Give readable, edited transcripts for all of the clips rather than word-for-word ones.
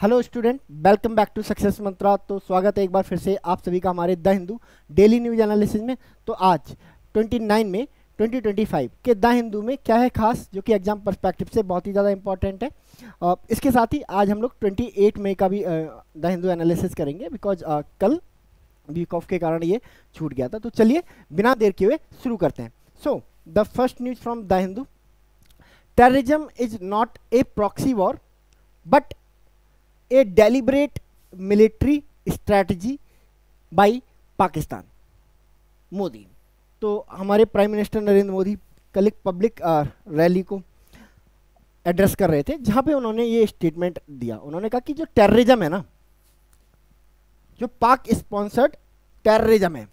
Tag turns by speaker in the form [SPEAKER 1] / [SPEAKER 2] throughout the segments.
[SPEAKER 1] Hello student, welcome back to success mantra. तो स्वागत है एक बार फिर से आप सभी का हमारे the Hindu daily news analysis में। तो आज 29 मई 2025 के द हिंदू में क्या है खास, जो कि एग्जाम पर्सपेक्टिव से बहुत ही ज़्यादा इंपॉर्टेंट है। इसके साथ ही आज हम लोग 28 मई का भी द हिंदू एनालिसिस करेंगे, बिकॉज कल वीक ऑफ के कारण ये छूट गया था। तो चलिए बिना देर किए हुए शुरू करते हैं। So the first news from the Hindu: terrorism is not a proxy war but a deliberate military strategy by Pakistan. Modi तो हमारे प्राइम मिनिस्टर नरेंद्र मोदी कल एक पब्लिक रैली को एड्रेस कर रहे थे, जहां पे उन्होंने ये स्टेटमेंट दिया। उन्होंने कहा कि जो टेररिज्म है ना, जो पाक स्पॉन्सर्ड टेररिज्म है,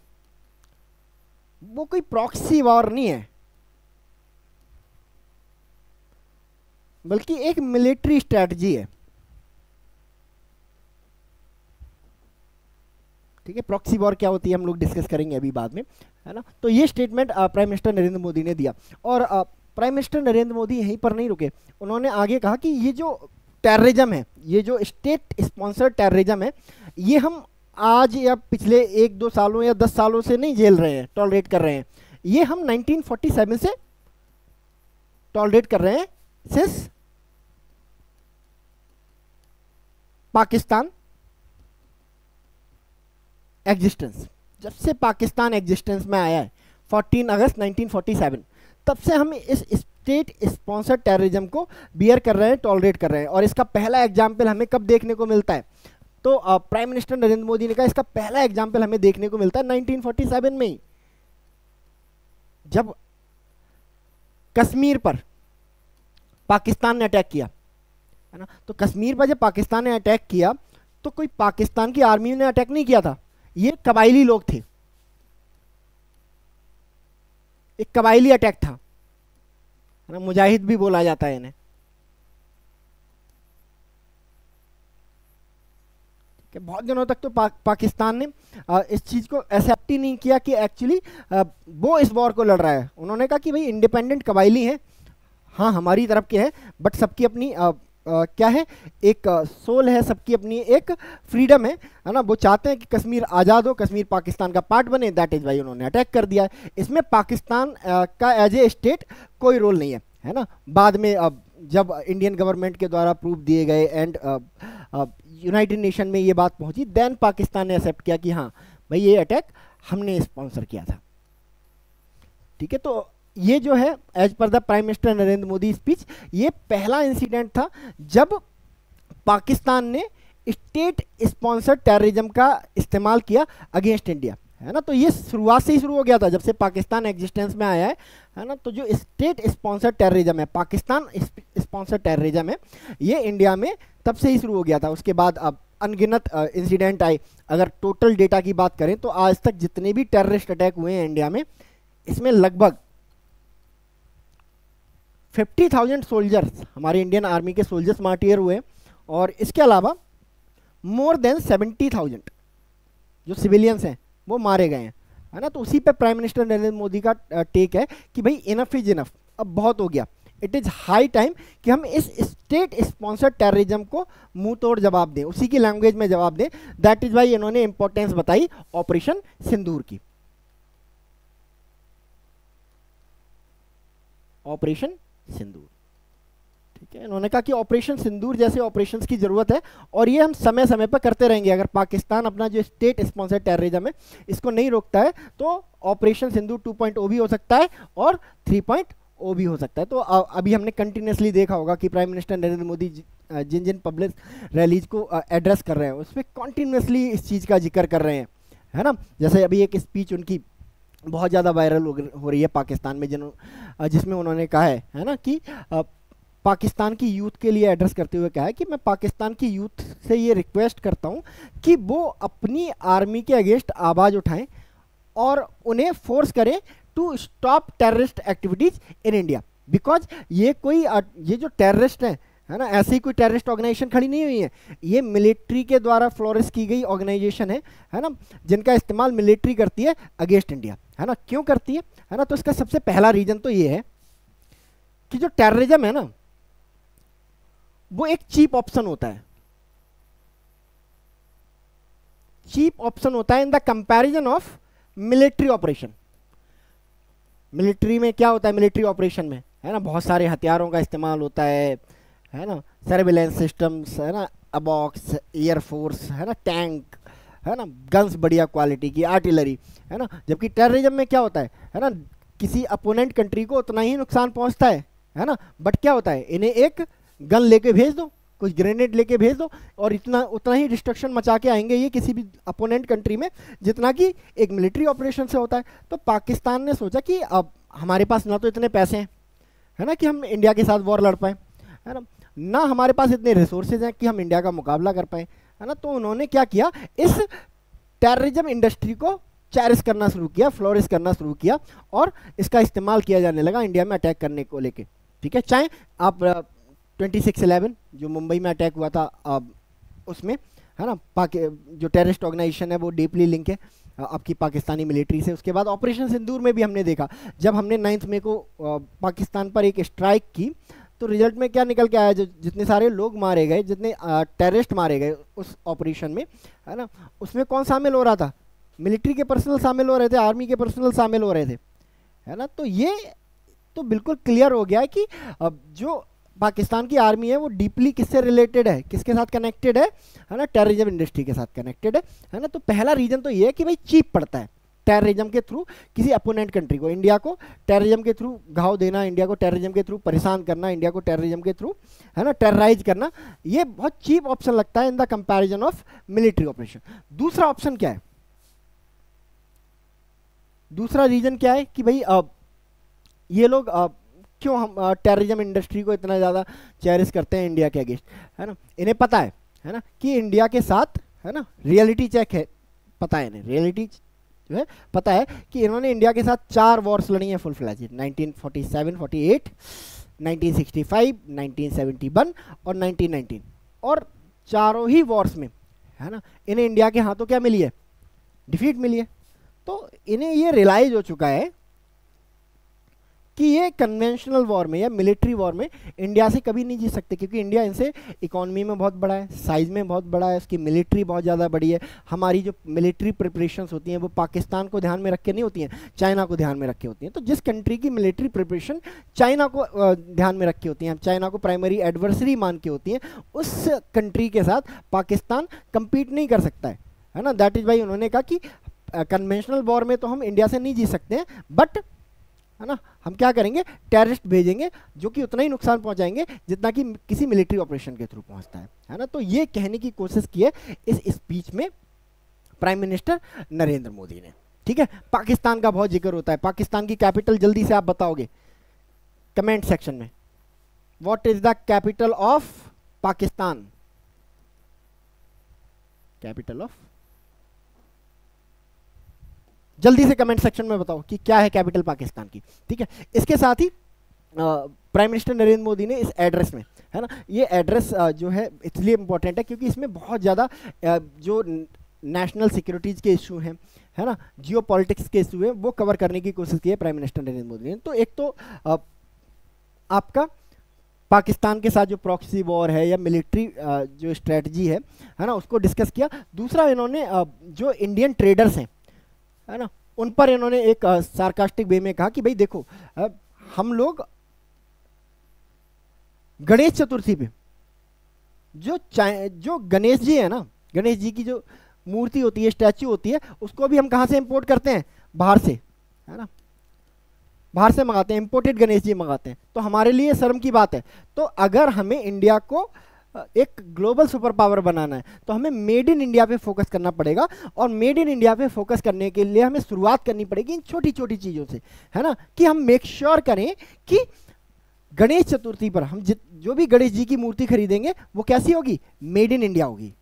[SPEAKER 1] वो कोई प्रॉक्सी वॉर नहीं है, बल्कि एक मिलिट्री स्ट्रेटजी है। ठीक है, प्रॉक्सी वॉर क्या होती है हम लोग डिस्कस करेंगे अभी बाद में, है ना। तो ये statement prime minister Narendra Modi ने दिया। और प्राइम मिनिस्टर नरेंद्र मोदी यहीं पर नहीं रुके, उन्होंने आगे कहा कि ये जो टेररिज्म है, ये जो स्टेट स्पॉन्सर्ड टेररिज्म है, ये हम आज या पिछले 1-2 सालों या 10 सालों से नहीं झेल रहे हैं, टॉलरेट कर रहे हैं। ये हम 1947 से टॉलरेट कर रहे हैं, सिंस पाकिस्तान एग्जिस्टेंस। जब से पाकिस्तान एग्जिस्टेंस में आया है 14 अगस्त 1947, तब से हम इस स्टेट स्पॉन्सर्ड टेररिज्म को बियर कर रहे हैं, टॉलरेट कर रहे हैं। और इसका पहला एग्जाम्पल हमें कब देखने को मिलता है? तो प्राइम मिनिस्टर नरेंद्र मोदी ने कहा इसका पहला एग्जाम्पल हमें देखने को मिलता है 1947 में ही, जब कश्मीर पर पाकिस्तान ने अटैक किया, है ना। तो कश्मीर पर जब पाकिस्तान ने अटैक किया तो कोई पाकिस्तान की आर्मी ने अटैक नहीं किया था, ये कबायली लोग थे, एक कबायली अटैक था, है ना। मुजाहिद भी बोला जाता है इन्हें। बहुत दिनों तक तो पाकिस्तान ने इस चीज को एक्सेप्ट ही नहीं किया कि एक्चुअली वो इस वॉर को लड़ रहा है। उन्होंने कहा कि भाई इंडिपेंडेंट कबायली हैं, हाँ हमारी तरफ के हैं, बट सबकी अपनी क्या है, एक सोल है, सबकी अपनी एक फ्रीडम है ना। वो चाहते हैं कि कश्मीर आज़ाद हो, कश्मीर पाकिस्तान का पार्ट बने। दैट इज वाई उन्होंने अटैक कर दिया है। इसमें पाकिस्तान का एज ए स्टेट कोई रोल नहीं है ना। बाद में जब इंडियन गवर्नमेंट के द्वारा प्रूफ दिए गए एंड यूनाइटेड नेशन में ये बात पहुंची, देन पाकिस्तान ने एक्सेप्ट किया कि हाँ भाई ये अटैक हमने स्पॉन्सर किया था। ठीक है, तो ये जो है as per the prime minister Narendra Modi speech, ये पहला इंसिडेंट था जब पाकिस्तान ने स्टेट स्पॉन्सर्ड टेररिज्म का इस्तेमाल किया अगेंस्ट इंडिया, है ना। तो ये शुरुआत से ही शुरू हो गया था, जब से पाकिस्तान एग्जिस्टेंस में आया है ना। तो जो स्टेट स्पॉन्सर्ड टेररिज्म है, पाकिस्तान स्पॉन्सर्ड टेररिज्म है, ये इंडिया में तब से ही शुरू हो गया था। उसके बाद अब अनगिनत इंसिडेंट आए। अगर टोटल डेटा की बात करें तो आज तक जितने भी टेररिस्ट अटैक हुए हैं इंडिया में, इसमें लगभग 50,000 सोल्जर्स, हमारे इंडियन आर्मी के सोल्जर्स मार्टियर हुए, और इसके अलावा मोर देन 70,000 जो सिविलियंस हैं वो मारे गए हैं, है ना। तो उसी पे प्राइम मिनिस्टर नरेंद्र मोदी का टेक है कि भाई इनफ इज इनफ, अब बहुत हो गया। इट इज़ हाई टाइम कि हम इस स्टेट स्पॉन्सर्ड टेररिज्म को मुंह तोड़ जवाब दें, उसी की लैंग्वेज में जवाब दें। दैट इज वाई इन्होंने इंपॉर्टेंस बताई ऑपरेशन सिंदूर की। ऑपरेशन सिंदूर, ठीक है। इन्होंने कहा कि ऑपरेशन सिंदूर जैसे ऑपरेशंस की जरूरत है, और ये हम समय समय पर करते रहेंगे। अगर पाकिस्तान अपना जो स्टेट स्पॉन्सर्ड टेररिज्म है इसको नहीं रोकता है तो ऑपरेशन सिंदूर 2.0 भी हो सकता है और 3.0 भी हो सकता है। तो अभी हमने कंटिन्यूसली देखा होगा कि प्राइम मिनिस्टर नरेंद्र मोदी जिन जिन पब्लिक रैलीज को एड्रेस कर रहे हैं उसमें कंटिन्यूसली इस चीज़ का जिक्र कर रहे हैं, है ना। जैसे अभी एक स्पीच उनकी बहुत ज़्यादा वायरल हो रही है पाकिस्तान में, जिसमें उन्होंने कहा है ना कि पाकिस्तान की यूथ के लिए एड्रेस करते हुए कहा है कि मैं पाकिस्तान की यूथ से ये रिक्वेस्ट करता हूँ कि वो अपनी आर्मी के अगेंस्ट आवाज़ उठाएं और उन्हें फोर्स करें to stop terrorist activities in India. Because ये जो टेररिस्ट हैं, है ना, ऐसे ही कोई टेररिस्ट ऑर्गेनाइजेशन खड़ी नहीं हुई है, ये मिलिट्री के द्वारा फ्लोरिश की गई ऑर्गेनाइजेशन है ना, जिनका इस्तेमाल मिलिट्री करती है अगेंस्ट इंडिया, है ना। क्यों करती है ना, तो इसका सबसे पहला रीजन तो ये है कि जो टेररिज्म है ना, वो एक चीप ऑप्शन होता है। चीप ऑप्शन होता है in the comparison of military operation. Military में क्या होता है, मिलिट्री ऑपरेशन में है ना बहुत सारे हथियारों का इस्तेमाल होता है ना, सर्विलेंस सिस्टम्स है ना, अबॉक्स, एयरफोर्स है ना, टैंक है ना, गन्स बढ़िया क्वालिटी की, आर्टिलरी है ना। जबकि टेररिज्म में क्या होता है ना, किसी अपोनेंट कंट्री को उतना ही नुकसान पहुंचता है ना, बट क्या होता है, इन्हें एक गन लेके भेज दो, कुछ ग्रेनेड लेके भेज दो और इतना उतना ही डिस्ट्रक्शन मचा के आएंगे ये किसी भी अपोनेंट कंट्री में जितना कि एक मिलिट्री ऑपरेशन से होता है। तो पाकिस्तान ने सोचा कि अब हमारे पास ना तो इतने पैसे हैं है ना कि हम इंडिया के साथ वॉर लड़ पाए, है ना हमारे पास इतने रिसोर्सेज हैं कि हम इंडिया का मुकाबला कर पाए, है ना। तो उन्होंने क्या किया, इस टेररिज्म इंडस्ट्री को चैरिश करना शुरू किया, फ्लोरिश करना शुरू किया और इसका इस्तेमाल किया जाने लगा इंडिया में अटैक करने को लेके। ठीक है, चाहे आप 26/11 जो मुंबई में अटैक हुआ था उसमें है ना, जो टेररिस्ट ऑर्गेनाइजेशन है वो डीपली लिंक है आपकी पाकिस्तानी मिलिट्री से। उसके बाद ऑपरेशन सिंदूर में भी हमने देखा, जब हमने 9 मई को पाकिस्तान पर एक स्ट्राइक की तो रिजल्ट में क्या निकल के आया, जो जितने सारे लोग मारे गए, जितने टेररिस्ट मारे गए उस ऑपरेशन में है ना, उसमें कौन शामिल हो रहा था, मिलिट्री के पर्सनल शामिल हो रहे थे, आर्मी के पर्सनल शामिल हो रहे थे, है ना। तो ये तो बिल्कुल क्लियर हो गया है कि जो पाकिस्तान की आर्मी है वो डीपली किससे रिलेटेड है, किसके साथ कनेक्टेड है ना, टेररिज्म इंडस्ट्री के साथ कनेक्टेड है ना। तो पहला रीजन तो ये है कि भाई चीप पड़ता है टेररिज्म के थ्रू किसी अपोनेंट कंट्री को, इंडिया को टेररिज्म के थ्रू घाव देना, इंडिया को टेररिज्म के थ्रू परेशान करना, इंडिया को टेररिज्म के थ्रू है ना टेरराइज करना, ये बहुत चीप ऑप्शन लगता है in the comparison of military operation. दूसरा ऑप्शन क्या है, दूसरा रीजन क्या है कि भाई ये लोग क्यों हम टेररिज्म इंडस्ट्री को इतना ज़्यादा चेरिश करते हैं इंडिया के अगेंस्ट, है ना। इन्हें पता है ना कि इंडिया के साथ है ना रियलिटी चेक है, पता है इन्हें रियलिटी जो है पता है कि इन्होंने इंडिया के साथ 4 वॉर्स लड़ी हैं फुल फ्लैज, 1947, 48, 1965, 1971 और 1919, और चारों ही वॉर्स में है ना इन्हें इंडिया के हाथों क्या मिली है, डिफीट मिली है। तो इन्हें ये रियलाइज हो चुका है कि ये कन्वेंशनल वॉर में या मिलिट्री वॉर में इंडिया से कभी नहीं जीत सकते, क्योंकि इंडिया इनसे इकोनॉमी में बहुत बड़ा है, साइज में बहुत बड़ा है, उसकी मिलिट्री बहुत ज़्यादा बड़ी है। हमारी जो मिलिट्री प्रिपरेशंस होती हैं वो पाकिस्तान को ध्यान में रख के नहीं होती हैं, चाइना को ध्यान में रख के होती हैं। तो जिस कंट्री की मिलिट्री प्रिपरेशन चाइना को ध्यान में रख के होती हैं, चाइना को प्राइमरी एडवर्सरी मान के होती हैं, उस कंट्री के साथ पाकिस्तान कम्पीट नहीं कर सकता है ना। दैट इज़ वाई उन्होंने कहा कि कन्वेंशनल वॉर में तो हम इंडिया से नहीं जीत सकते हैं, बट है ना हम क्या करेंगे, टेररिस्ट भेजेंगे जो कि उतना ही नुकसान पहुंचाएंगे जितना कि किसी मिलिट्री ऑपरेशन के थ्रू पहुंचता है ना। तो ये कहने की कोशिश की है इस स्पीच में प्राइम मिनिस्टर नरेंद्र मोदी ने। ठीक है, पाकिस्तान का बहुत जिक्र होता है, पाकिस्तान की कैपिटल जल्दी से आप बताओगे कमेंट सेक्शन में, what is the capital of Pakistan, capital of, जल्दी से कमेंट सेक्शन में बताओ कि क्या है कैपिटल पाकिस्तान की। ठीक है, इसके साथ ही प्राइम मिनिस्टर नरेंद्र मोदी ने इस एड्रेस में है ना, ये एड्रेस जो है इसलिए इम्पोर्टेंट है क्योंकि इसमें बहुत ज़्यादा जो नेशनल सिक्योरिटीज़ के इशू हैं है ना, जियो पॉलिटिक्स के इशू हैं, वो कवर करने की कोशिश की है प्राइम मिनिस्टर नरेंद्र मोदी ने। तो एक तो आपका पाकिस्तान के साथ जो प्रॉक्सी वॉर है या मिलिट्री जो स्ट्रेटजी है ना उसको डिस्कस किया। दूसरा इन्होंने जो इंडियन ट्रेडर्स हैं है ना उन पर इन्होंने एक सार्कास्टिक वे में कहा कि भाई देखो हम लोग गणेश चतुर्थी पे जो गणेश जी है ना, गणेश जी की जो मूर्ति होती है, स्टैच्यू होती है, उसको भी हम कहां से इंपोर्ट करते हैं, बाहर से है ना, बाहर से मंगाते हैं, इंपोर्टेड गणेश जी मंगाते हैं। तो हमारे लिए शर्म की बात है। तो अगर हमें इंडिया को एक ग्लोबल सुपर पावर बनाना है तो हमें मेड इन इंडिया पे फोकस करना पड़ेगा, और मेड इन इंडिया पे फोकस करने के लिए हमें शुरुआत करनी पड़ेगी इन छोटी छोटी चीज़ों से, है ना, कि हम मेक श्योर करें कि गणेश चतुर्थी पर हम जो भी गणेश जी की मूर्ति खरीदेंगे वो कैसी होगी, मेड इन इंडिया होगी।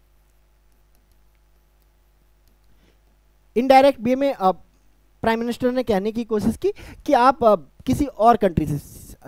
[SPEAKER 1] इनडायरेक्ट वे में प्राइम मिनिस्टर ने कहने की कोशिश की कि आप किसी और कंट्री से,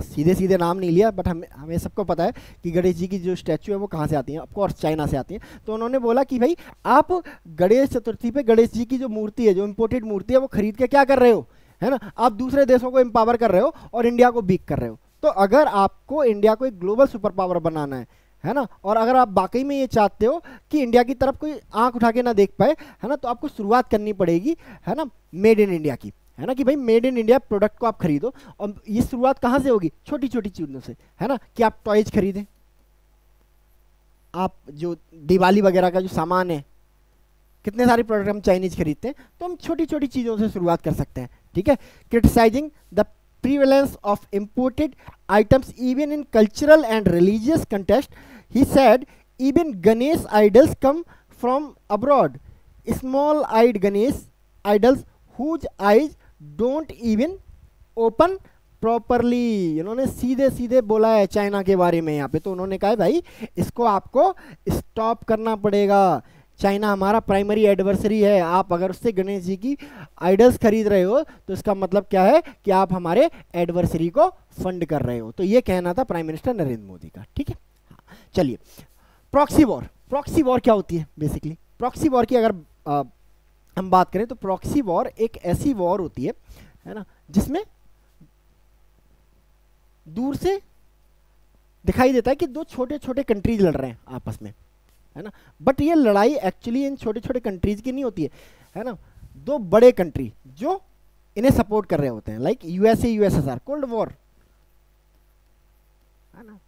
[SPEAKER 1] सीधे सीधे नाम नहीं लिया, बट हमें सबको पता है कि गणेश जी की जो स्टैचू है वो कहाँ से आती है, ऑफकोर्स चाइना से आती है। तो उन्होंने बोला कि भाई आप गणेश चतुर्थी पे गणेश जी की जो मूर्ति है, जो इम्पोर्टेड मूर्ति है, वो खरीद के क्या कर रहे हो, है ना, आप दूसरे देशों को एम्पावर कर रहे हो और इंडिया को वीक कर रहे हो। तो अगर आपको इंडिया को एक ग्लोबल सुपर पावर बनाना है है ना। और अगर आप वाकई में ये चाहते हो कि इंडिया की तरफ कोई आंख उठा के ना देख पाए, है ना, तो आपको शुरुआत करनी पड़ेगी, है ना, मेड इन इंडिया की, है ना, कि भाई मेड इन इंडिया प्रोडक्ट को आप खरीदो। और ये शुरुआत कहाँ से होगी? छोटी छोटी चीज़ों से, है ना, कि आप टॉयज खरीदें, आप जो दिवाली वगैरह का जो सामान है, कितने सारे प्रोडक्ट हम चाइनीज खरीदते हैं, तो हम छोटी छोटी चीज़ों से शुरुआत कर सकते हैं, ठीक है। Criticising the prevalence of imported items even in cultural and religious context, he said even Ganesh idols come from abroad, small eyed Ganesh idols whose eyes don't even open properly. इन्होंने सीधे सीधे बोला है चाइना के बारे में यहाँ पे, तो उन्होंने कहा है भाई इसको आपको स्टॉप करना पड़ेगा, चाइना हमारा प्राइमरी एडवर्सरी है, आप अगर उससे गणेश जी की आइडल्स खरीद रहे हो तो इसका मतलब क्या है कि आप हमारे एडवर्सरी को फंड कर रहे हो। तो ये कहना था प्राइम मिनिस्टर नरेंद्र मोदी का, ठीक है। चलिए, प्रॉक्सी वॉर, प्रॉक्सी वॉर क्या होती है बेसिकली? प्रॉक्सी वॉर की अगर हम बात करें तो प्रॉक्सी वॉर एक ऐसी वॉर होती है ना, जिसमें दूर से दिखाई देता है कि दो छोटे छोटे कंट्रीज लड़ रहे हैं आपस में, है ना, बट ये लड़ाई एक्चुअली इन छोटे छोटे कंट्रीज की नहीं होती है ना, दो बड़े कंट्री जो इन्हें सपोर्ट कर रहे होते हैं, like USA USSR, cold war, है ना।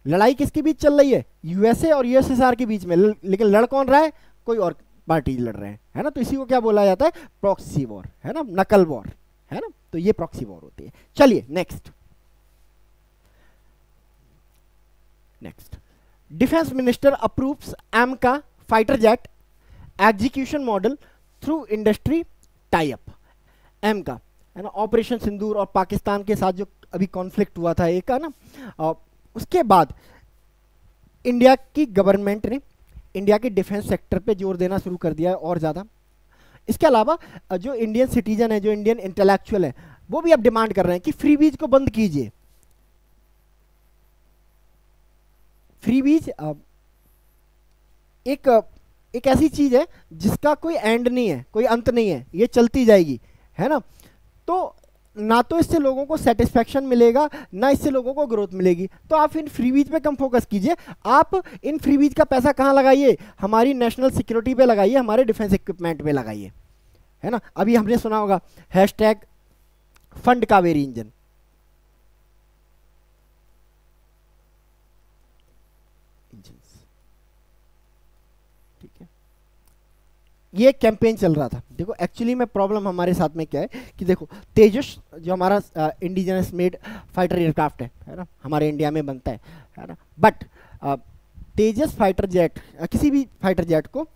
[SPEAKER 1] लड़ाई किसके बीच चल रही है? यूएसए और यूएसएसआर के बीच में, लेकिन लड़ कौन रहा है? कोई और पार्टी लड़ रहे हैं, है ना। तो इसी को क्या बोला जाता है? प्रॉक्सी वॉर, है ना, नकल वॉर, है ना। तो ये प्रॉक्सी वॉर होती है। चलिए next, defence minister approves AMCA fighter jet execution model through industry tie up. AMCA, है ना, ऑपरेशन सिंदूर और पाकिस्तान के साथ जो अभी कॉन्फ्लिक्ट हुआ था एक, है ना, उसके बाद इंडिया की गवर्नमेंट ने इंडिया के डिफेंस सेक्टर पे जोर देना शुरू कर दिया है और ज़्यादा। इसके अलावा जो इंडियन सिटीजन है, जो इंडियन इंटेलेक्चुअल है, वो भी अब डिमांड कर रहे हैं कि फ्रीबीज को बंद कीजिए। फ्रीबीज एक ऐसी चीज है जिसका कोई एंड नहीं है, कोई अंत नहीं है, ये चलती जाएगी, है ना। तो ना तो इससे लोगों को सेटिस्फेक्शन मिलेगा, ना इससे लोगों को ग्रोथ मिलेगी। तो आप इन फ्रीबीज पे कम फोकस कीजिए, आप इन फ्रीबीज का पैसा कहाँ लगाइए? हमारी नेशनल सिक्योरिटी पे लगाइए, हमारे डिफेंस इक्विपमेंट पे लगाइए, है ना। अभी हमने सुना होगा हैशटैग फंड कावेरी इंजन, ठीक है। ये कैंपेन चल रहा था। देखो एक्चुअली में प्रॉब्लम हमारे साथ में क्या है कि देखो तेजस जो हमारा इंडिजिनस मेड फाइटर एयरक्राफ्ट है ना, हमारे इंडिया में बनता है ना, बट तेजस फाइटर जेट, किसी भी फाइटर जेट को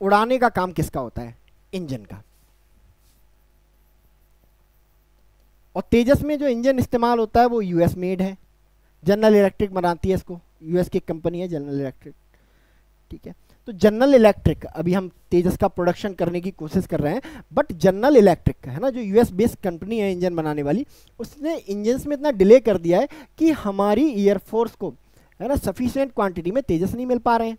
[SPEAKER 1] उड़ाने का काम किसका होता है? इंजन का। और तेजस में जो इंजन इस्तेमाल होता है वो यूएस मेड है, जनरल इलेक्ट्रिक बनाती है इसको, यूएस की कंपनी है जनरल इलेक्ट्रिक, ठीक है। तो जनरल इलेक्ट्रिक, अभी हम तेजस का प्रोडक्शन करने की कोशिश कर रहे हैं, बट जनरल इलेक्ट्रिक, है ना, जो यूएस बेस्ड कंपनी है इंजन बनाने वाली, उसने इंजन्स में इतना डिले कर दिया है कि हमारी एयरफोर्स को, है ना, सफिशिएंट क्वांटिटी में तेजस नहीं मिल पा रहे हैं,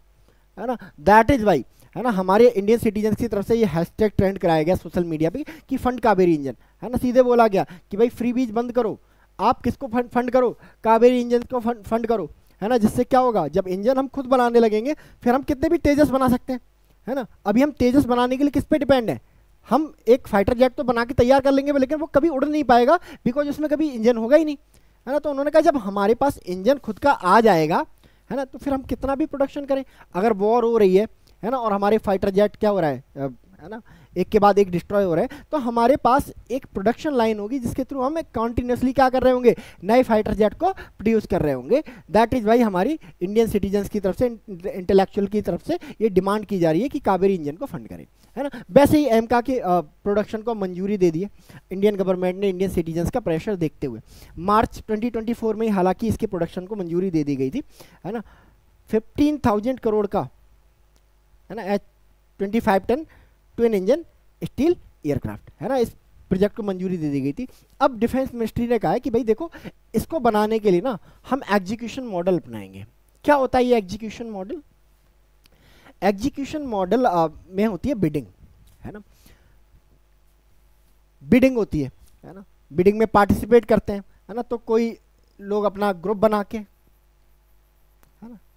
[SPEAKER 1] है ना। दैट इज वाई, है ना, हमारे इंडियन सिटीजन की तरफ से ये हैशटैग ट्रेंड कराया गया सोशल मीडिया पे कि फंड कावेरी इंजन, है ना। सीधे बोला गया कि भाई फ्री बीज बंद करो, आप किसको फंड करो? कावेरी इंजन को फंड करो, है ना। जिससे क्या होगा, जब इंजन हम खुद बनाने लगेंगे फिर हम कितने भी तेजस बना सकते हैं, है ना। अभी हम तेजस बनाने के लिए किस पे डिपेंड है? हम एक फाइटर जेट तो बना के तैयार कर लेंगे, लेकिन वो कभी उड़ नहीं पाएगा बिकॉज उसमें कभी इंजन होगा ही नहीं, है ना। तो उन्होंने कहा जब हमारे पास इंजन खुद का आ जाएगा, है ना, तो फिर हम कितना भी प्रोडक्शन करें। अगर वॉर हो रही है ना, और हमारे फाइटर जेट क्या हो रहा है ना, एक के बाद एक डिस्ट्रॉय हो रहे हैं, तो हमारे पास एक प्रोडक्शन लाइन होगी जिसके थ्रू हम कंटिन्यूसली क्या कर रहे होंगे? नए फाइटर जेट को प्रोड्यूस कर रहे होंगे। दैट इज वाई हमारी इंडियन सिटीजन्स की तरफ से, इंटेलेक्चुअल की तरफ से ये डिमांड की जा रही है कि कावेरी इंजन को फंड करें, है ना। वैसे ही एमका के प्रोडक्शन को मंजूरी दे दी है इंडियन गवर्नमेंट ने, इंडियन सिटीजन्स का प्रेशर देखते हुए। मार्च 2024 में हालांकि इसके प्रोडक्शन को मंजूरी दे दी गई थी, है ना। 15,000 करोड़ का, है ना, 25 ton twin engine steel aircraft, है ना, इस प्रोजेक्ट को मंजूरी दे दी गई थी। अब डिफेंस मिनिस्ट्री ने कहा है कि भाई देखो इसको बनाने के लिए ना हम एग्जीक्यूशन मॉडल अपनाएंगे। क्या होता है ये एग्जीक्यूशन मॉडल? एग्जीक्यूशन मॉडल में होती है बिडिंग, है ना। बिडिंग होती है ना, बिडिंग में पार्टिसिपेट करते हैं, है ना। तो कोई लोग अपना ग्रुप बना के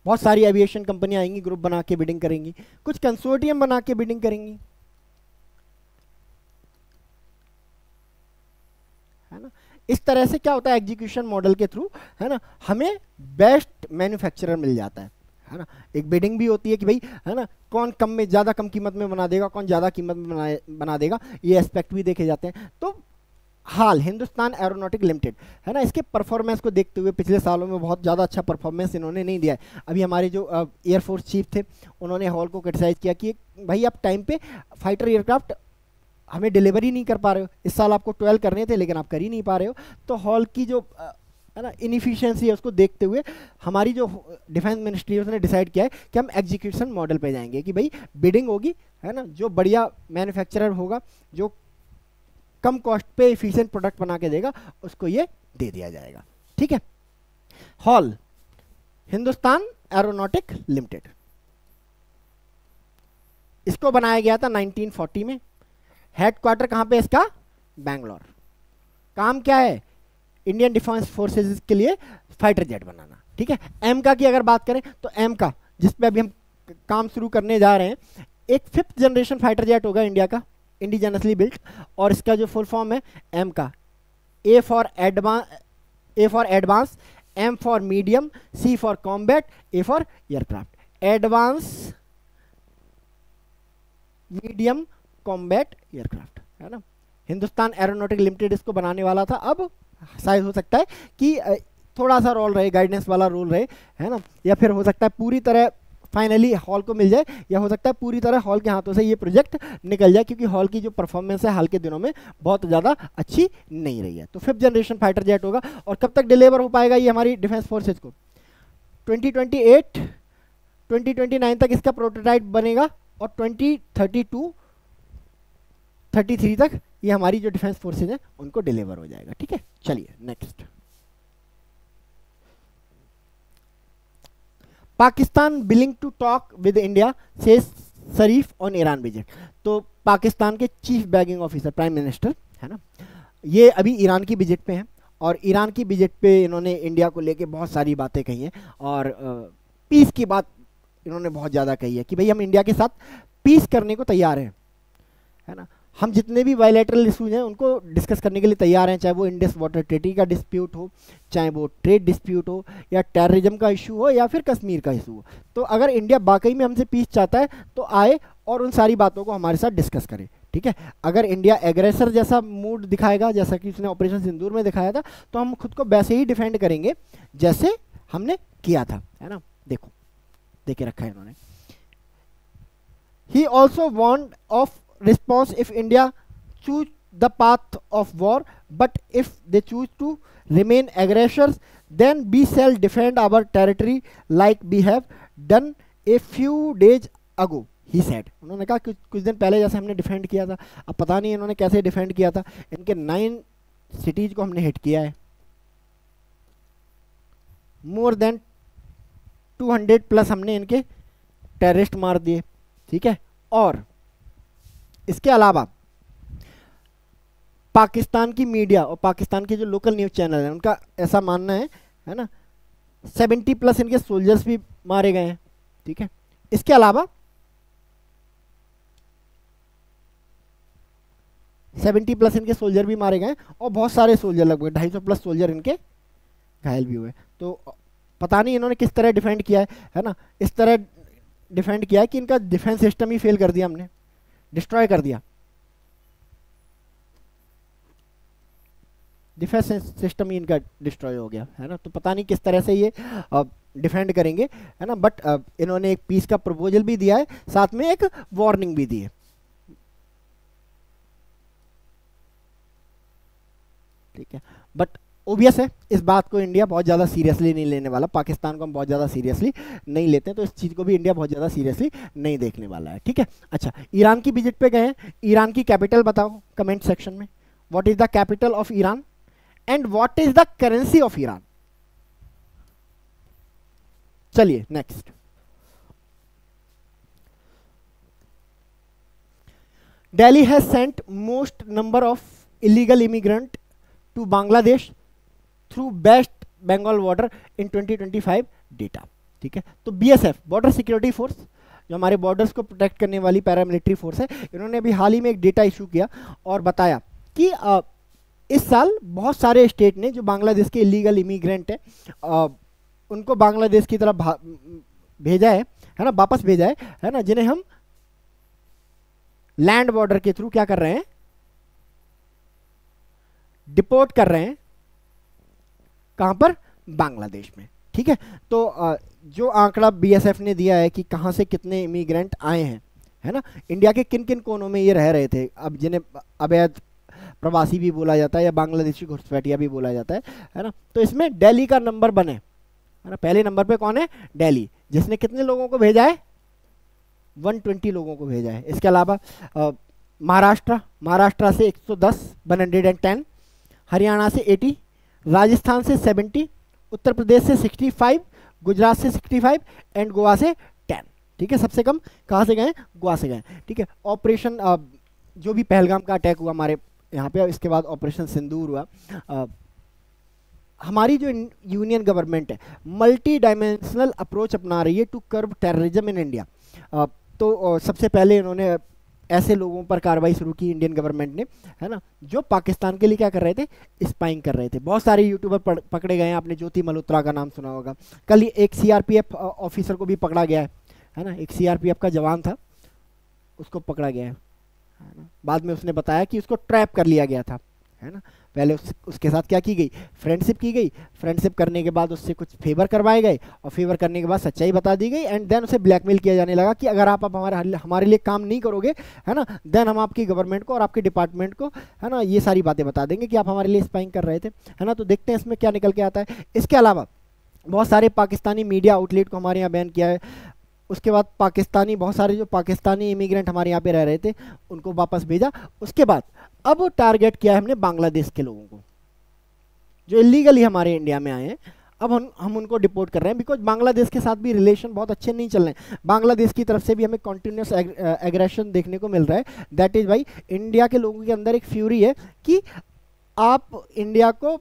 [SPEAKER 1] बहुत सारी एविएशन कंपनियां आएंगी, ग्रुप बना के बिडिंग करेंगी, कुछ कंसोर्टियम बना के बिडिंग करेंगी, है ना। इस तरह से क्या होता है एग्जीक्यूशन मॉडल के थ्रू, है ना, हमें बेस्ट मैन्युफैक्चरर मिल जाता है ना। एक बिडिंग भी होती है कि भाई, है ना, कौन कम में ज़्यादा कम कीमत में बना देगा, कौन ज़्यादा कीमत में बना देगा, ये एस्पेक्ट भी देखे जाते हैं। तो हाल हिंदुस्तान एरोनॉटिक लिमिटेड, है ना, इसके परफॉर्मेंस को देखते हुए पिछले सालों में बहुत ज़्यादा अच्छा परफॉर्मेंस इन्होंने नहीं दिया है। अभी हमारे जो एयरफोर्स चीफ थे, उन्होंने हॉल को क्रिटिसाइज किया कि भाई आप टाइम पे फाइटर एयरक्राफ्ट हमें डिलीवरी नहीं कर पा रहे हो, इस साल आपको 12 करने थे लेकिन आप कर ही नहीं पा रहे हो। तो हॉल की जो है ना इनफिशिएंसी है उसको देखते हुए हमारी जो डिफेंस मिनिस्ट्री है उसने डिसाइड किया है कि हम एग्जीक्यूशन मॉडल पे जाएंगे, कि भाई बिडिंग होगी, है ना, जो बढ़िया मैन्युफैक्चरर होगा, जो कम कॉस्ट पे इफिशिएंट प्रोडक्ट बना के देगा, उसको ये दे दिया जाएगा। ठीक है। हॉल हिंदुस्तान एरोनॉटिक लिमिटेड, इसको बनाया गया था 1940 में। हेडक्वार्टर कहां पे इसका? बैंगलोर। काम क्या है? इंडियन डिफेंस फोर्सेज के लिए फाइटर जेट बनाना। ठीक है। एम का की अगर बात करें तो एम का, जिस पे अभी हम काम शुरू करने जा रहे हैं, एक 5th जनरेशन फाइटर जेट होगा इंडिया का, इंडिजिनसली बिल्ट, और इसका जो फुल फॉर्म है एम का, A for advance, M for medium, C for combat, A for aircraft. Advance, medium, combat aircraft, है ना। हिंदुस्तान एरोनॉटिक लिमिटेड इसको बनाने वाला था। अब शायद हो सकता है कि थोड़ा सा रोल रहे, गाइडेंस वाला रोल रहे, है ना, या फिर हो सकता है पूरी तरह फाइनली हॉल को मिल जाए, या हो सकता है पूरी तरह हॉल के हाथों से ये प्रोजेक्ट निकल जाए, क्योंकि हॉल की जो परफॉर्मेंस है हाल के दिनों में बहुत ज़्यादा अच्छी नहीं रही है। तो 5th जनरेशन फाइटर जेट होगा, और कब तक डिलीवर हो पाएगा ये हमारी डिफेंस फोर्सेज को? 2028 2029 तक इसका प्रोटोटाइप बनेगा, और 2032-33 तक ये हमारी जो डिफेंस फोर्सेज है उनको डिलीवर हो जाएगा। ठीक है। चलिए next, Pakistan willing to talk with India says Sharif on Iran visit. तो पाकिस्तान के chief begging officer, prime minister, है ना, ये अभी ईरान की विजिट पे हैं, और ईरान की विजिट पे इन्होंने इंडिया को लेके बहुत सारी बातें कही हैं, और पीस की बात इन्होंने बहुत ज़्यादा कही है कि भाई हम इंडिया के साथ पीस करने को तैयार हैं, है ना। हम जितने भी बायलैटरल इशूज हैं उनको डिस्कस करने के लिए तैयार हैं, चाहे वो इंडस वाटर ट्रीटी का डिस्प्यूट हो, चाहे वो ट्रेड डिस्प्यूट हो, या टेररिज्म का इशू हो, या फिर कश्मीर का इशू हो। तो अगर इंडिया वाकई में हमसे पीस चाहता है तो आए और उन सारी बातों को हमारे साथ डिस्कस करे। ठीक है। अगर इंडिया एग्रेसर जैसा मूड दिखाएगा, जैसा कि उसने ऑपरेशन सिंदूर में दिखाया था, तो हम खुद को वैसे ही डिफेंड करेंगे जैसे हमने किया था, है ना। देखो, देखे रखा है इन्होंने। He also warned of response if India choose the path of war, but if they choose to remain aggressors, then we shall defend our territory like we have done a few days ago, he said। उन्होंने कहा कुछ दिन पहले जैसे हमने defend किया था। अब पता नहीं इन्होंने कैसे डिफेंड किया था। इनके 9 सिटीज को हमने हिट किया है, मोर देन 200+ हमने इनके टेररिस्ट मार दिए। ठीक है। और इसके अलावा पाकिस्तान की मीडिया और पाकिस्तान के जो लोकल न्यूज़ चैनल हैं उनका ऐसा मानना है ना, 70+ इनके सोल्जर्स भी मारे गए हैं। ठीक है। इसके अलावा 70+ इनके सोल्जर भी मारे गए, और बहुत सारे सोल्जर, लगभग 250+ सोल्जर इनके घायल भी हुए। तो पता नहीं इन्होंने किस तरह डिफेंड किया है ना। इस तरह डिफेंड किया है कि इनका डिफेंस सिस्टम ही फेल कर दिया, हमने डिस्ट्रॉय कर दिया, डिफेंस सिस्टम ही इनका डिस्ट्रॉय हो गया, है ना। तो पता नहीं किस तरह से ये डिफेंड करेंगे, है ना। बट इन्होंने एक पीस का प्रपोजल भी दिया है, साथ में एक वार्निंग भी दी है। ठीक है। बट ओबियस है इस बात को इंडिया बहुत ज़्यादा सीरियसली नहीं लेने वाला, पाकिस्तान को हम बहुत ज़्यादा सीरियसली नहीं लेते हैं, तो इस चीज़ को भी इंडिया बहुत ज़्यादा सीरियसली नहीं देखने वाला है। ठीक है। अच्छा, ईरान की विजिट पे गए हैं, ईरान की कैपिटल बताओ कमेंट सेक्शन में। What is the capital of Iran and what is the currency of Iran? चलिए next, Delhi has sent most number of illegal immigrant to Bangladesh through west Bengal border in 2025 data. ठीक है। तो BSF, border security force, जो हमारे borders को protect करने वाली paramilitary force है, इन्होंने अभी हाल ही में एक डेटा इशू किया और बताया कि इस साल बहुत सारे स्टेट ने जो बांग्लादेश के इलीगल इमिग्रेंट है उनको बांग्लादेश की तरफ भेजा है ना, वापस भेजा है ना, जिन्हें हम लैंड बॉर्डर के थ्रू क्या कर रहे हैं, डिपोर्ट कर रहे हैं। कहां पर? बांग्लादेश में। ठीक है। तो जो आंकड़ा बीएसएफ ने दिया है कि कहां से कितने इमिग्रेंट आए हैं, है ना, इंडिया के किन किन कोनों में ये रह रहे थे, अब जिन्हें अवैध प्रवासी भी बोला जाता है या बांग्लादेशी घुसपैठिया भी बोला जाता है ना, तो इसमें दिल्ली का नंबर बने, है ना। पहले नंबर पे कौन है? दिल्ली, जिसने कितने लोगों को भेजा है? 120 लोगों को भेजा है। इसके अलावा महाराष्ट्र से 110, 110, हरियाणा से 80, राजस्थान से 70, उत्तर प्रदेश से 65, गुजरात से 65 एंड गोवा से 10। ठीक है। सबसे कम कहाँ से गए? गोवा से गए। ठीक है। ऑपरेशन जो भी पहलगाम का अटैक हुआ हमारे यहाँ पे, इसके बाद ऑपरेशन सिंदूर हुआ, हमारी जो यूनियन गवर्नमेंट है मल्टी डायमेंशनल अप्रोच अपना रही है to curb terrorism in India. तो सबसे पहले इन्होंने ऐसे लोगों पर कार्रवाई शुरू की इंडियन गवर्नमेंट ने, है ना, जो पाकिस्तान के लिए क्या कर रहे थे? स्पाइंग कर रहे थे। बहुत सारे यूट्यूबर पकड़े गए हैं, आपने ज्योति मल्होत्रा का नाम सुना होगा। कल ही एक सीआरपीएफ ऑफिसर को भी पकड़ा गया है ना, एक सीआरपीएफ का जवान था, उसको पकड़ा गया है ना। बाद में उसने बताया कि उसको ट्रैप कर लिया गया था, है ना। पहले उसके साथ क्या की गई? फ्रेंडशिप की गई। फ्रेंडशिप करने के बाद उससे कुछ फेवर करवाए गए और फेवर करने के बाद सच्चाई बता दी गई एंड देन उसे ब्लैकमेल किया जाने लगा कि अगर आप हमारे लिए काम नहीं करोगे, है ना, देन हम आपकी गवर्नमेंट को और आपके डिपार्टमेंट को, है ना, ये सारी बातें बता देंगे कि आप हमारे लिए स्पाइंग कर रहे थे, है ना। तो देखते हैं इसमें क्या निकल के आता है। इसके अलावा बहुत सारे पाकिस्तानी मीडिया आउटलेट को हमारे यहाँ बैन किया है। उसके बाद बहुत सारे जो पाकिस्तानी इमिग्रेंट हमारे यहाँ पे रह रहे थे उनको वापस भेजा। उसके बाद अब टारगेट किया है हमने बांग्लादेश के लोगों को जो इलीगली हमारे इंडिया में आए हैं। अब हम उनको डिपोर्ट कर रहे हैं बिकॉज बांग्लादेश के साथ भी रिलेशन बहुत अच्छे नहीं चल रहे हैं। बांग्लादेश की तरफ से भी हमें कॉन्टिन्यूस एग्रेशन देखने को मिल रहा है। दैट इज भाई इंडिया के लोगों के अंदर एक फ्यूरी है कि आप इंडिया को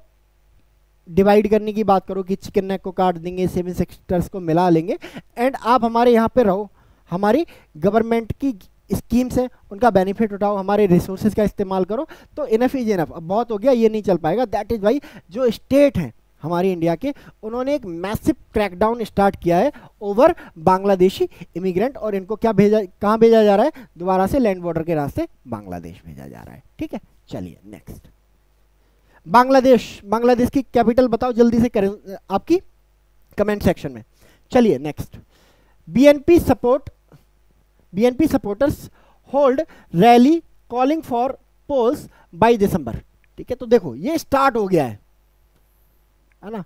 [SPEAKER 1] डिवाइड करने की बात करो कि चिकन नेक को काट देंगे, 7 सेक्टर्स को मिला लेंगे एंड आप हमारे यहाँ पे रहो, हमारी गवर्नमेंट की स्कीम्स हैं उनका बेनिफिट उठाओ, हमारे रिसोर्सेज का इस्तेमाल करो। तो इनफ इज इनफ, अब बहुत हो गया, ये नहीं चल पाएगा। दैट इज भाई जो स्टेट हैं हमारी इंडिया के, उन्होंने एक मैसिव क्रैकडाउन स्टार्ट किया है ओवर बांग्लादेशी इमिग्रेंट और इनको क्या कहाँ भेजा जा रहा है? दोबारा से लैंड बॉर्डर के रास्ते बांग्लादेश भेजा जा रहा है। ठीक है। चलिए नेक्स्ट, बांग्लादेश की कैपिटल बताओ जल्दी से करें आपकी कमेंट सेक्शन में। चलिए next, BNP supporters hold rally calling for polls by December. ठीक है। तो देखो ये स्टार्ट हो गया है ना,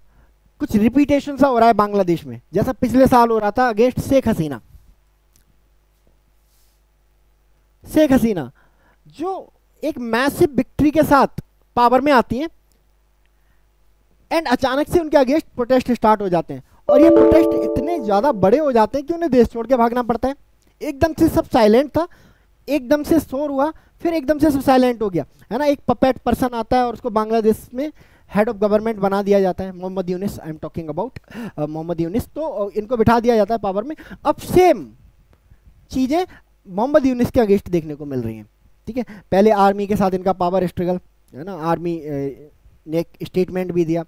[SPEAKER 1] कुछ रिपीटेशन सा हो रहा है बांग्लादेश में, जैसा पिछले साल हो रहा था अगेंस्ट शेख हसीना जो एक मैसिव विक्ट्री के साथ पावर में आती हैं एंड अचानक से उनके अगेंस्ट प्रोटेस्ट स्टार्ट हो जाते हैं और ये प्रोटेस्ट इतने ज्यादा बड़े हो जाते हैं कि उन्हें देश छोड़ के भागना पड़ता है। एकदम से सब साइलेंट था, एकदम से शोर हुआ, फिर एकदम से सब साइलेंट हो गया, है ना। एक पपेट पर्सन आता है और उसको बांग्लादेश में हेड ऑफ गवर्नमेंट बना दिया जाता है, Mohammad Yunus, I am talking about Mohammad Yunus. तो इनको बिठा दिया जाता है पावर में। अब सेम चीजें मोहम्मद यूनिस के अगेंस्ट देखने को मिल रही हैं। ठीक है। पहले आर्मी के साथ इनका पावर स्ट्रगल, है ना, आर्मी ने एक स्टेटमेंट भी दिया,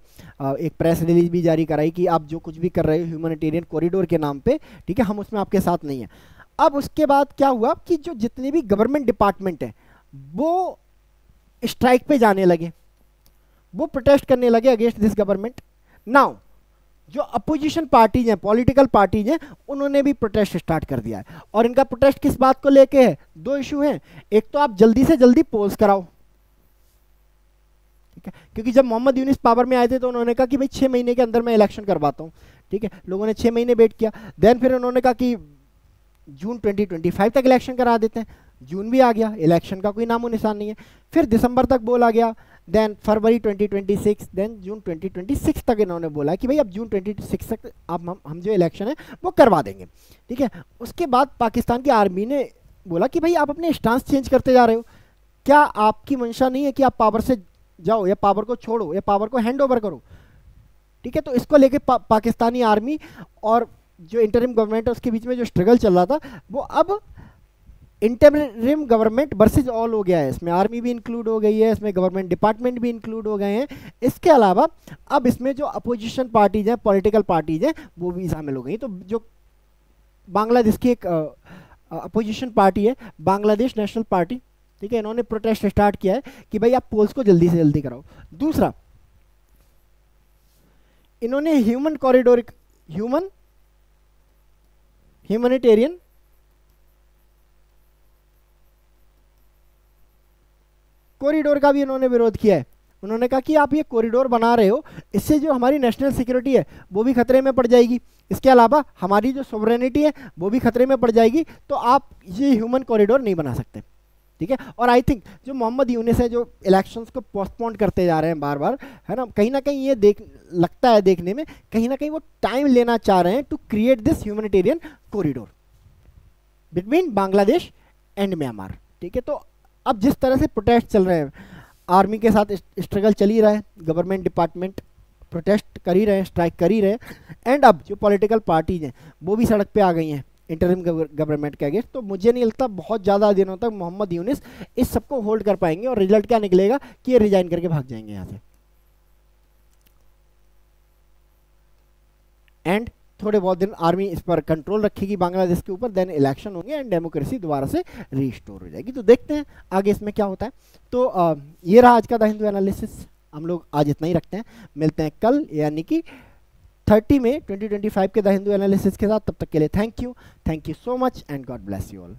[SPEAKER 1] एक प्रेस रिलीज भी जारी कराई कि आप जो कुछ भी कर रहे हो ह्यूमैनिटेरियन कॉरिडोर के नाम पे, ठीक है, हम उसमें आपके साथ नहीं है। अब उसके बाद क्या हुआ कि जो जितने भी गवर्नमेंट डिपार्टमेंट हैं वो स्ट्राइक पे जाने लगे, वो प्रोटेस्ट करने लगे अगेंस्ट दिस गवर्नमेंट। नाउ जो अपोजिशन पार्टीज हैं, पॉलिटिकल पार्टीज हैं, उन्होंने भी प्रोटेस्ट स्टार्ट कर दिया है। और इनका प्रोटेस्ट किस बात को लेके है? 2 इशू हैं। एक तो आप जल्दी से जल्दी पोल्स कराओ, ठीक है, क्योंकि जब मोहम्मद यूनिस पावर में आए थे तो उन्होंने कहा कि भाई 6 महीने के अंदर मैं इलेक्शन करवाता हूँ। ठीक है। लोगों ने 6 महीने वेट किया, देन फिर उन्होंने कहा कि जून 2025 तक इलेक्शन करा देते हैं। जून भी आ गया, इलेक्शन का कोई नामो निशान नहीं है। फिर दिसंबर तक बोला गया, देन फरवरी 2026, देन जून 2026 तक इन्होंने बोला कि भाई अब जून 2026 तक आप हम जो इलेक्शन है वो करवा देंगे। ठीक है। उसके बाद पाकिस्तान की आर्मी ने बोला कि भाई आप अपने स्टांस चेंज करते जा रहे हो, क्या आपकी मंशा नहीं है कि आप पावर से जाओ या पावर को छोड़ो या पावर को हैंड ओवर करो? ठीक है। तो इसको लेके पाकिस्तानी आर्मी और जो इंटरिम गवर्नमेंट है उसके बीच में जो स्ट्रगल चल रहा था वो अब इंटरिम गवर्नमेंट वर्सेस ऑल हो गया है। इसमें आर्मी भी इंक्लूड हो गई है, इसमें गवर्नमेंट डिपार्टमेंट भी इंक्लूड हो गए हैं। इसके अलावा अब इसमें जो अपोजिशन पार्टीज हैं, पॉलिटिकल पार्टीज हैं, वो भी शामिल हो गई। तो जो बांग्लादेश की एक अपोजिशन पार्टी है बांग्लादेश नेशनल पार्टी, ठीक है, इन्होंने प्रोटेस्ट स्टार्ट किया है कि भाई आप पोल्स को जल्दी से जल्दी कराओ। दूसरा, इन्होंने ह्यूमन कॉरिडोर, ह्यूमनिटेरियन कॉरिडोर का भी इन्होंने विरोध किया है। उन्होंने कहा कि आप ये कॉरिडोर बना रहे हो, इससे जो हमारी नेशनल सिक्योरिटी है वो भी खतरे में पड़ जाएगी, इसके अलावा हमारी जो सोवरेनिटी है वो भी खतरे में पड़ जाएगी, तो आप ये ह्यूमन कॉरिडोर नहीं बना सकते, ठीक है। और आई थिंक जो मोहम्मद यूनिस है जो इलेक्शंस को पोस्टपोन करते जा रहे हैं बार बार, है ना कहीं ये लगता है देखने में कहीं ना कहीं वो टाइम लेना चाह रहे हैं to create this humanitarian corridor between Bangladesh and Myanmar, ठीक है। तो अब जिस तरह से प्रोटेस्ट चल रहे हैं, आर्मी के साथ स्ट्रगल चल ही रहा है, गवर्नमेंट डिपार्टमेंट प्रोटेस्ट कर ही रहे हैं, स्ट्राइक कर ही रहे हैं, एंड अब जो पॉलिटिकल पार्टीज हैं वो भी सड़क पे आ गई हैं इंटरिम गवर्नमेंट के अगेंस्ट। तो मुझे नहीं लगता बहुत ज़्यादा दिनों तक मोहम्मद यूनिस इस सबको होल्ड कर पाएंगे, और रिजल्ट क्या निकलेगा कि ये रिजाइन करके भाग जाएंगे यहाँ से, एंड थोड़े बहुत दिन आर्मी इस पर कंट्रोल रखेगी बांग्लादेश के ऊपर, देन इलेक्शन होंगे एंड डेमोक्रेसी दोबारा से रीस्टोर हो जाएगी। तो देखते हैं आगे इसमें क्या होता है। तो ये रहा आज का द हिंदू एनालिसिस। हम लोग आज इतना ही रखते हैं, मिलते हैं कल यानी कि 30 मई 2025 के द हिंदू एनालिसिस के साथ। तब तक के लिए thank you so much and God bless you all.